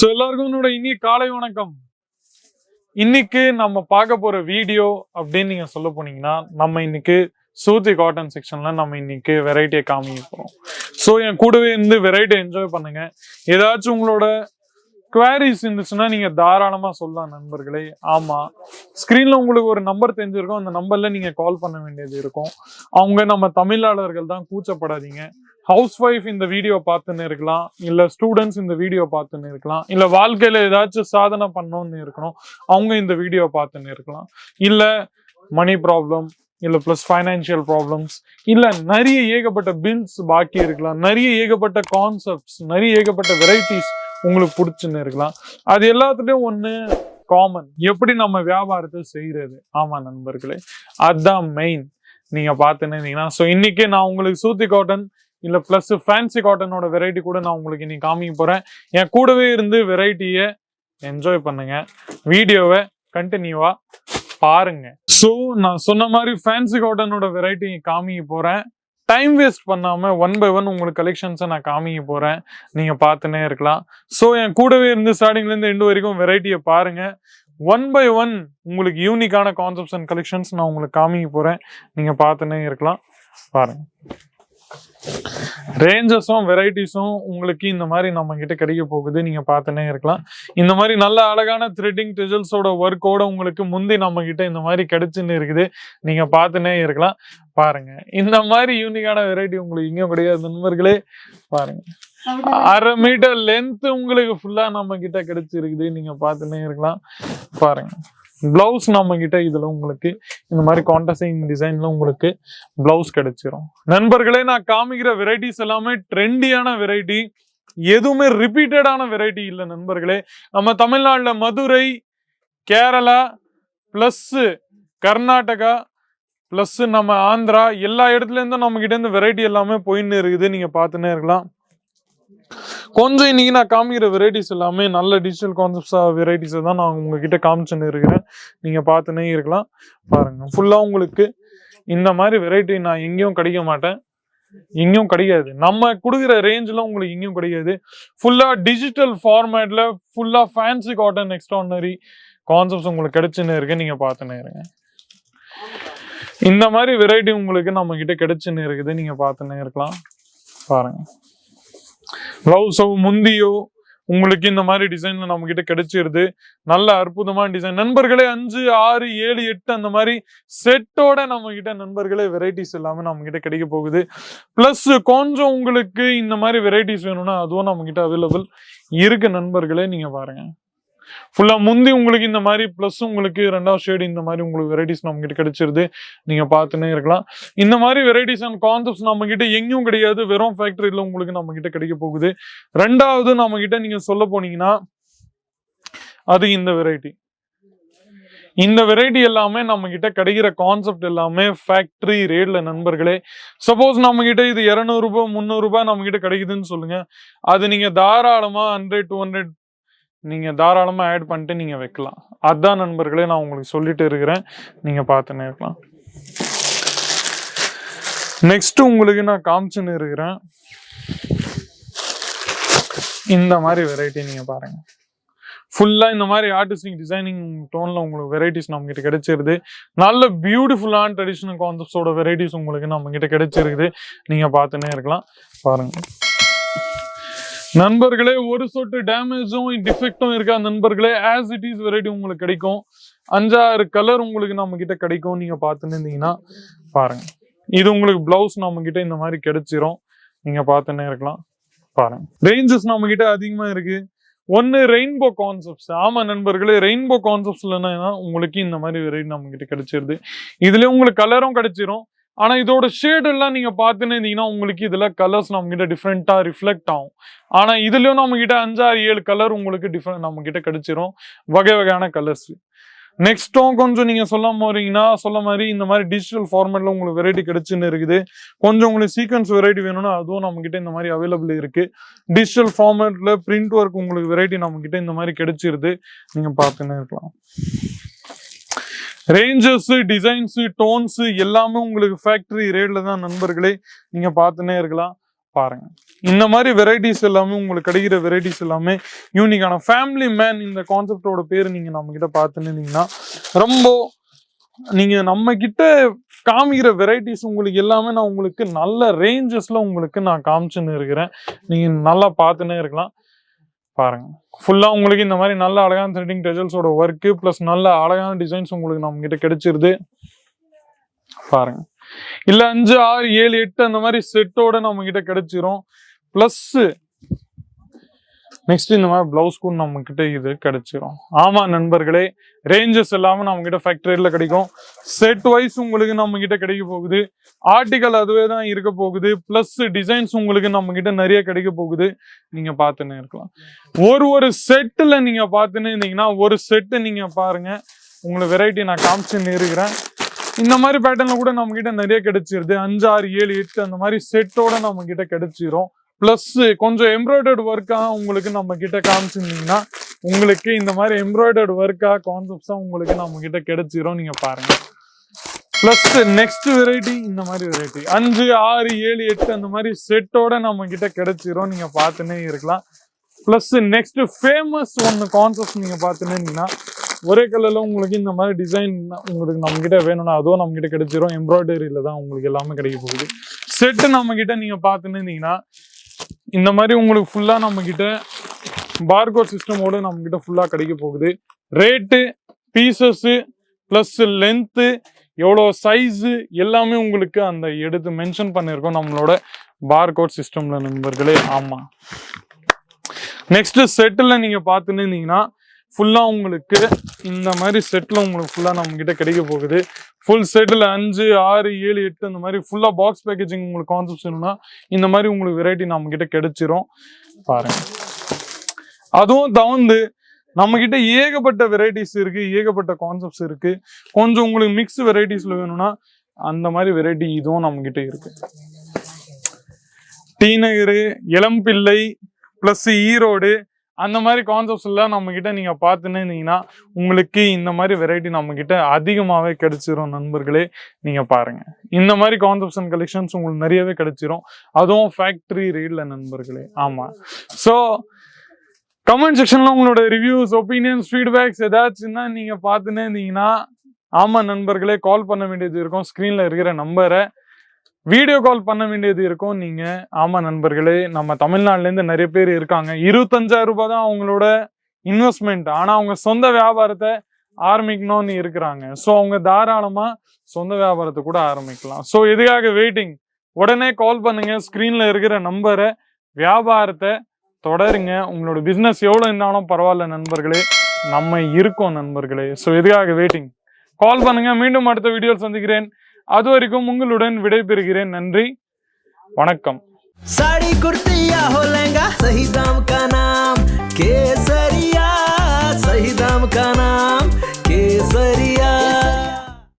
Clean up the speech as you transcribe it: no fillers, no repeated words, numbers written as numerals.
எல்லாருக்கும் என்னோட இனிய காலை வணக்கம். இன்னைக்கு நம்ம பார்க்க போற வீடியோ அப்படின்னு நீங்க சொல்ல போனீங்கன்னா, நம்ம இன்னைக்கு சூத்தி காட்டன் செக்ஷன்ல நம்ம இன்னைக்கு வெரைட்டியை காமிக்க போறோம். ஸோ என் கூடவே இருந்து வெரைட்டி என்ஜாய் பண்ணுங்க. ஏதாச்சும் உங்களோட குவாரிஸ் இருந்துச்சுன்னா நீங்க தாராளமா சொல்லலாம் நண்பர்களே. ஆமா, ஸ்கிரீன்ல உங்களுக்கு ஒரு நம்பர் தெரிஞ்சிருக்கும். அந்த நம்பர்ல நீங்க கால் பண்ண வேண்டியது இருக்கும். அவங்க நம்ம தமிழாளர்கள் தான், கூச்சப்படாதீங்க. ஹவுஸ் ஒய்ஃப் இந்த வீடியோ பார்த்துன்னு இருக்கலாம், இல்ல ஸ்டூடெண்ட்ஸ் இந்த வீடியோ பார்த்துன்னு இருக்கலாம், இல்ல வாழ்க்கையில ஏதாச்சும் சாதனை பண்ணணும்னு இருக்கணும், அவங்க இந்த வீடியோ பார்த்துன்னு இருக்கலாம், இல்ல மணி ப்ராப்ளம், இல்ல பிளஸ் ஃபைனான்சியல் ப்ராப்ளம்ஸ், இல்ல நிறைய ஏகப்பட்ட பில்ஸ் பாக்கி இருக்கலாம், நிறைய ஏகப்பட்ட கான்செப்ட்ஸ், நிறைய ஏகப்பட்ட வெரைட்டிஸ் உங்களுக்கு பிடிச்சுன்னு இருக்கலாம். அது எல்லாத்துலயும் ஒண்ணு காமன், எப்படி நம்ம வியாபாரத்தை செய்யறது. ஆமா நண்பர்களே, அதுதான் மெயின். நீங்க பார்த்துன்னு இருந்தீங்கன்னா, ஸோ இன்னைக்கு நான் உங்களுக்கு சூத்தி காட்டன் இல்ல பிளஸ் ஃபேன்சி காட்டனோட வெரைட்டி கூட நான் உங்களுக்கு இன்னைக்கு காமிக்க போறேன். என் கூடவே இருந்து வெரைட்டியை என்ஜாய் பண்ணுங்க, வீடியோவை கண்டினியூவா பாருங்க. ஸோ நான் சொன்ன மாதிரி ஃபேன்சி காட்டனோட வெரைட்டி காமிக்க போறேன். டைம் வேஸ்ட் பண்ணாம ஒன் பை ஒன் உங்களுக்கு கலெக்ஷன்ஸை நான் காமிக்க போறேன். நீங்க பார்த்துனே இருக்கலாம். ஸோ என் கூடவே இருந்து ஸ்டார்டிங்ல இருந்து எண்டு வரைக்கும் வெரைட்டியை பாருங்க. ஒன் பை ஒன் உங்களுக்கு யூனிக்கான கான்செப்ட்ஸ் அண்ட் கலெக்ஷன்ஸ் நான் உங்களுக்கு காமிக்க போறேன். நீங்க பார்த்துனே இருக்கலாம், பாருங்க. ரேஞ்சஸும் வெரைட்டிஸும் உங்களுக்கு இந்த மாதிரி நம்ம கிட்ட கிடைக்க போகுது. நீங்க பார்த்துனே இருக்கலாம். இந்த மாதிரி நல்ல அழகான த்ரெட்டிங் டிஜல்ஸோட ஒர்க்கோட உங்களுக்கு முந்தி நம்ம கிட்ட இந்த மாதிரி கிடைச்சுன்னு இருக்குது. நீங்க பார்த்துனே இருக்கலாம், பாருங்க. இந்த மாதிரி யூனிக்கான வெரைட்டி உங்களுக்கு இங்கேயும் கிடையாது நண்பர்களே. பாருங்க, 1/2 மீட்டர் லென்த் உங்களுக்கு ஃபுல்லா நம்ம கிட்ட கிடைச்சிருக்குது. நீங்க பார்த்துனே இருக்கலாம், பாருங்க. பிளவுஸ் நம்ம கிட்ட இதுல உங்களுக்கு இந்த மாதிரி கான்ட்ராஸ்டிங் டிசைன்ல உங்களுக்கு பிளவுஸ் கிடைச்சிரும். நண்பர்களே, நான் காமிக்கிற வெரைட்டிஸ் எல்லாமே ட்ரெண்டியான வெரைட்டி, எதுவுமே ரிப்பீட்டடான வெரைட்டி இல்லை நண்பர்களே. நம்ம தமிழ்நாட்டுல மதுரை, கேரளா பிளஸ் கர்நாடகா பிளஸ் நம்ம ஆந்திரா, எல்லா இடத்துல இருந்தும் நம்ம கிட்ட இருந்து வெரைட்டி எல்லாமே போயின்னு இருக்குது. நீங்க பார்த்துன்னே இருக்கலாம். கொஞ்சம் இன்னைக்கு நான் காமிக்கிற வெரைட்டிஸ் எல்லாமே நல்ல டிஜிட்டல் கான்செப்ட்ஸா வெரைட்டிஸ் தான் நான் உங்ககிட்ட காமிச்சுன்னு இருக்கிறேன். நீங்க பார்த்துனே இருக்கலாம், பாருங்க. ஃபுல்லா உங்களுக்கு இந்த மாதிரி வெரைட்டி நான் எங்கேயும் கிடைக்க மாட்டேன், எங்கேயும் கிடைக்காது. நம்ம கொடுக்குற ரேஞ்சில் உங்களுக்கு எங்கேயும் கிடைக்காது. ஃபுல்லா டிஜிட்டல் ஃபார்மேட்ல ஃபுல்லா ஃபேன்சி காட்டன் எக்ஸ்ட்ராடினரி கான்செப்ட்ஸ் உங்களுக்கு கிடைச்சுன்னு இருக்கு. நீங்க பார்த்துனே இருங்க. இந்த மாதிரி வெரைட்டி உங்களுக்கு நம்ம கிட்ட கிடைச்சுன்னு இருக்குது. நீங்க பார்த்துனே இருக்கலாம், பாருங்க. பிளவுஸோ முந்தியோ உங்களுக்கு இந்த மாதிரி டிசைன்ல நம்ம கிட்ட கிடைச்சிருது. நல்ல அற்புதமான டிசைன் நண்பர்களே. 5, 6, 7, 8 அந்த மாதிரி செட்டோட நம்ம கிட்ட நண்பர்களே வெரைட்டிஸ் எல்லாமே நம்ம கிட்ட கிடைக்க போகுது. பிளஸ் கொஞ்சம் உங்களுக்கு இந்த மாதிரி வெரைட்டிஸ் வேணும்னா அதுவும் நம்ம கிட்ட அவைலபிள் இருக்கு நண்பர்களே. நீங்க பாருங்க, ஃபுல்லா முந்தி உங்களுக்கு இந்த மாதிரி பிளஸ் உங்களுக்கு 2வது ஷேடு இந்த மாதிரி உங்களுக்கு வெரைட்டிஸ் நம்ம கிட்ட கிடைச்சிருது. நீங்க பார்த்துனே இருக்கலாம். இந்த மாதிரி வெரைட்டிஸ் அண்ட் கான்செப்ட்ஸ் நம்ம கிட்ட எங்கேயும் கிடையாது, வெறும் ஃபேக்டரியில உங்களுக்கு நம்ம கிட்ட கிடைக்க போகுது. 2வது நம்ம கிட்ட நீங்க சொல்ல போனீங்கன்னா அது இந்த வெரைட்டி. இந்த வெரைட்டி எல்லாமே நம்ம கிட்ட கிடைக்கிற கான்செப்ட் எல்லாமே ஃபேக்டரி ரேட்ல நண்பர்களே. சப்போஸ் நம்ம கிட்ட இது 200 ரூபாய் 300 ரூபாய் நம்ம கிட்ட கிடைக்குதுன்னு சொல்லுங்க, அது நீங்க தாராளமா 100, 200 நீங்க தாராளமா ஆட் பண்ணிட்டு நீங்க வைக்கலாம். அதான் நண்பர்களே நான் உங்களுக்கு சொல்லிட்டு இருக்கிறேன். நீங்க பார்த்துன்னு இருக்கலாம். நெக்ஸ்ட் உங்களுக்கு நான் காமிச்சுன்னு இருக்கிறேன் இந்த மாதிரி வெரைட்டி. நீங்க பாருங்க, ஃபுல்லா இந்த மாதிரி ஆர்டிஸ்டிக் டிசைனிங் டோன்ல உங்களுக்கு வெரைட்டிஸ் நம்ம கிட்ட கிடைச்சிருது. நல்ல பியூட்டிஃபுல்லான ட்ரெடிஷனல் கான்செப்ட்ஸோட வெரைட்டிஸ் உங்களுக்கு நம்ம கிட்ட கிடைச்சிருக்குது. நீங்க பார்த்துன்னே இருக்கலாம், பாருங்க நண்பர்களே. ஒரு சொட்டு டேமேஜும் டிஃபெக்டும் இருக்கா நண்பர்களே, ஆஸ் இட் இஸ் வெரைட்டி உங்களுக்கு கிடைக்கும். 5, 6 கலர் உங்களுக்கு நம்ம கிட்ட கிடைக்கும். நீங்க பார்த்துன்னு இருந்தீங்கன்னா பாருங்க, இது உங்களுக்கு பிளவுஸ் நம்ம கிட்ட இந்த மாதிரி கிடைச்சிரும். நீங்க பார்த்துன்னே இருக்கலாம், பாருங்க. ரேஞ்சஸ் நம்ம கிட்ட அதிகமா இருக்கு. ஒன்னு ரெயின்போ கான்செப்ட்ஸ். ஆமா நண்பர்களே, ரெயின்போ கான்செப்ட்ஸ்ல உங்களுக்கு இந்த மாதிரி வெரைட்டி நம்ம கிட்ட கிடைச்சிருது. இதுல உங்களுக்கு கலரும் கிடைச்சிரும். ஆனா இதோட ஷேட் எல்லாம் நீங்க பார்த்துன்னு இருந்தீங்கன்னா உங்களுக்கு இதுல கலர்ஸ் நம்ம கிட்ட டிஃப்ரெண்டா ரிஃப்ளெக்ட் ஆகும். ஆனா இதுலயும் நம்ம கிட்ட 5, 6, 7 கலர் உங்களுக்கு டிஃப்ரெண்ட் நம்ம கிட்ட கிடைச்சிரும், வகை வகையான கலர்ஸ். நெக்ஸ்டும் கொஞ்சம் நீங்க சொல்ல மாதிரி இந்த மாதிரி டிஜிட்டல் ஃபார்மேட்ல உங்களுக்கு வெரைட்டி கிடைச்சுன்னு இருக்குது. கொஞ்சம் உங்களுக்கு சீக்வன்ஸ் வெரைட்டி வேணும்னா அதுவும் நம்ம கிட்ட இந்த மாதிரி அவைலபிள் இருக்கு. டிஜிட்டல் ஃபார்மேட்ல பிரிண்ட் ஒர்க் உங்களுக்கு வெரைட்டி நம்ம கிட்ட இந்த மாதிரி கிடைச்சிருது. நீங்க பார்த்துன்னு இருக்கலாம். ரேஞ்சஸ், டிசைன்ஸ், டோன்ஸ் எல்லாமே உங்களுக்கு ஃபேக்டரி ரேட்ல தான் நண்பர்களே. நீங்க பார்த்துன்னே இருக்கலாம், பாருங்க. இந்த மாதிரி வெரைட்டிஸ் எல்லாமே உங்களுக்கு கிடைக்கிற வெரைட்டிஸ் எல்லாமே யூனிக்கான ஃபேமிலி மேன். இந்த கான்செப்டோட பேர் நீங்க நம்ம கிட்ட பார்த்துன்னு ரொம்ப நீங்க நம்ம கிட்ட காமிக்கிற வெரைட்டிஸ் உங்களுக்கு எல்லாமே நான் உங்களுக்கு நல்ல ரேஞ்சஸ்ல உங்களுக்கு நான் காமிச்சுன்னு இருக்கிறேன். நீங்க நல்லா பார்த்துன்னே இருக்கலாம். பாருங்க, ஃபுல்லா உங்களுக்கு இந்த மாதிரி நல்ல அழகான த்ரெட்டிங் டெசல்ஸோட ஒர்க்கு பிளஸ் நல்ல அழகான டிசைன்ஸ் உங்களுக்கு நம்ம கிட்ட கிடைச்சிருது. பாருங்க, இல்ல 5, 6, 7, 8 அந்த மாதிரி செட்டோட நம்ம கிட்ட கிடைச்சிரும். பிளஸ் நெக்ஸ்ட் இந்த மாதிரி பிளவுஸ்க்கும் நம்ம கிட்ட இது கிடைச்சிரும். ஆமா நண்பர்களே, ரேஞ்சஸ் எல்லாமே நம்ம கிட்ட ஃபேக்டரியில கிடைக்கும். செட் வைஸ் உங்களுக்கு நம்ம கிட்ட கிடைக்க போகுது. ஆர்டிகல் அதுவே தான் இருக்க போகுது. பிளஸ் டிசைன்ஸ் உங்களுக்கு நம்ம கிட்ட நிறைய கிடைக்க போகுது. நீங்க பார்த்துன்னு இருக்கலாம். ஒரு செட்டுல நீங்க பார்த்துன்னு இருந்தீங்கன்னா ஒரு செட்டு நீங்க பாருங்க, உங்களுக்கு வெரைட்டி நான் காமிச்சுன்னு இருக்கிறேன். இந்த மாதிரி பேட்டர்ல கூட நம்ம கிட்ட நிறைய கிடைச்சிருது. 5, 6, 7, 8 அந்த மாதிரி செட்டோட நம்ம கிட்ட கிடைச்சிரும். பிளஸ் கொஞ்சம் எம்ப்ராய்டர்டு ஒர்க்கா உங்களுக்கு நம்ம கிட்ட காமிச்சிருந்தீங்கன்னா உங்களுக்கு இந்த மாதிரி எம்ப்ராய்டர்டு ஒர்க்கா கான்செப்ட்ஸா உங்களுக்கு நம்ம கிட்ட கிடைச்சிரும். நீங்க பாருங்க. பிளஸ் நெக்ஸ்ட் வெரைட்டி இந்த மாதிரி வெரைட்டி 5, 6, 7, 8 அந்த மாதிரி செட்டோட நம்ம கிட்ட கிடைச்சிரும். நீங்க பார்த்துன்னே இருக்கலாம். பிளஸ் நெக்ஸ்ட் ஃபேமஸ் ஒன்னு கான்செப்ட் நீங்க பார்த்துன்னு இருந்தீங்கன்னா ஒரே கலர்ல உங்களுக்கு இந்த மாதிரி டிசைன் உங்களுக்கு நம்ம கிட்ட வேணும்னா அதுவும் நம்ம கிட்ட கிடைச்சிரும். எம்ப்ராய்டரியில தான் உங்களுக்கு எல்லாமே கிடைக்க போகுது. செட்டு நம்ம கிட்ட நீங்க பார்த்துன்னு இருந்தீங்கன்னா இந்த மாதிரி உங்களுக்கு ஃபுல்லா நம்ம கிட்ட பார்கோட் சிஸ்டமோட நம்ம கிட்ட ஃபுல்லா கிடைக்க போகுது. ரேட்டு, பீசஸ் பிளஸ் லென்த்து, எவ்வளோ சைஸு எல்லாமே உங்களுக்கு அந்த எடுத்து மென்ஷன் பண்ணியிருக்கோம் நம்மளோட பார்கோட் சிஸ்டம்ல நண்பர்களே. ஆமா, நெக்ஸ்ட் செட்டில் நீங்க பார்த்துன்னு இருந்தீங்கன்னா ஃபுல்லா உங்களுக்கு இந்த மாதிரி செட்ல உங்களுக்கு ஃபுல்லா நம்ம கிட்ட கிடைக்க போகுது. ஃபுல் செட்ல 5, 6, 7, 8 அந்த மாதிரி ஃபுல்லா பாக்ஸ் பேக்கேஜிங் உங்களுக்கு கான்செப்ட் வேணும்னா இந்த மாதிரி உங்களுக்கு வெரைட்டி நம்ம கிட்ட கிடைச்சிரும். பாருங்க, அதுவும் தவிர்த்து நம்ம கிட்ட ஏகப்பட்ட வெரைட்டிஸ் இருக்கு, ஏகப்பட்ட கான்செப்ட்ஸ் இருக்கு. கொஞ்சம் உங்களுக்கு மிக்ஸ் வெரைட்டிஸ்ல வேணும்னா அந்த மாதிரி வெரைட்டி இதுவும் நம்ம கிட்ட இருக்கு. டி நகர், இளம்பிள்ளை பிளஸ் ஈரோடு அந்த மாதிரி கான்செப்ட்ஸ் எல்லாம் நம்ம கிட்ட நீங்க பார்த்துன்னு இருந்தீங்கன்னா உங்களுக்கு இந்த மாதிரி வெரைட்டி நம்ம கிட்ட அதிகமாவே கிடைச்சிரும் நண்பர்களே. நீங்க பாருங்க, இந்த மாதிரி கான்செப்ட்ஸ் அண்ட் கலெக்ஷன்ஸ் உங்களுக்கு நிறையவே கிடைச்சிரும். அதுவும் ஃபேக்டரி ரேட்ல நண்பர்களே. ஆமா, ஸோ கமெண்ட் செக்ஷன்ல உங்களோட ரிவ்யூஸ், ஒப்பீனியன்ஸ், ஃபீட்பேக்ஸ் ஏதாச்சுன்னா நீங்க பார்த்துன்னே இருந்தீங்கன்னா ஆமா நண்பர்களே கால் பண்ண வேண்டியது இருக்கும். ஸ்கிரீன்ல இருக்கிற நம்பரை வீடியோ கால் பண்ண வேண்டியது இருக்கும் நீங்க. ஆமா நண்பர்களே, நம்ம தமிழ்நாட்டுல இருந்து நிறைய பேர் இருக்காங்க. 25,000 ரூபாய் தான் அவங்களோட இன்வெஸ்ட்மெண்ட். ஆனா அவங்க சொந்த வியாபாரத்தை ஆரம்பிக்கணும்னு இருக்கிறாங்க. ஸோ அவங்க தாராளமா சொந்த வியாபாரத்தை கூட ஆரம்பிக்கலாம். ஸோ எதுக்காக வெயிட்டிங்? உடனே கால் பண்ணுங்க. ஸ்கிரீன்ல இருக்கிற நம்பரை, வியாபாரத்தை தொடருங்க. உங்களோட பிசினஸ் எவ்வளவு இருந்தாலும் பரவாயில்ல நண்பர்களே, நம்ம இருக்கோம் நண்பர்களே. ஸோ எதுக்காக வெயிட்டிங்? கால் பண்ணுங்க. மீண்டும் அடுத்த வீடியோ சந்திக்கிறேன். அது வரைக்கும் உங்களுடன் விடைபெறுகிறேன். நன்றி, வணக்கம். साड़ी कुर्ती या हो लहंगा, सही दाम का नाम केसर।